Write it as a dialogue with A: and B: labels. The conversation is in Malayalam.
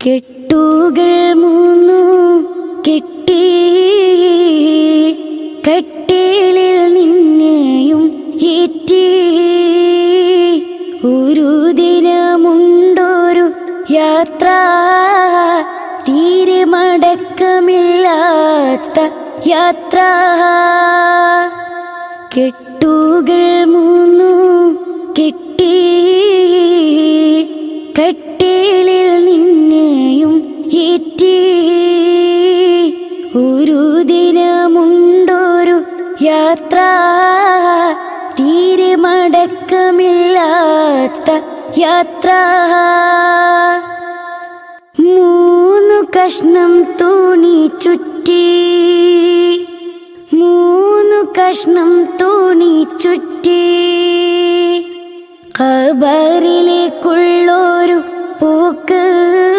A: കെട്ടുകൾ മൂന്നു കെട്ടി കട്ടിലിൽ നിന്നെയും ഏറ്റി ഒരു ദിനമുണ്ടൊരു യാത്ര തീരെ മടക്കമില്ലാത്ത യാത്ര കെട്ടുകൾ മൂന്നു കെട്ടി കട്ടിലിൽ നിന്നെയും ഏറ്റി ഒരു ദിനമുണ്ടൊരു യാത്ര തീരെ മടക്കമില്ലാത്ത യാത്ര മൂന്നു കഷ്ണം തുണി ചുറ്റി മൂന്നു കഷ്ണം തുണി ചുറ്റി ഖബറിലേക്കുള്ളൊരു പോക്ക്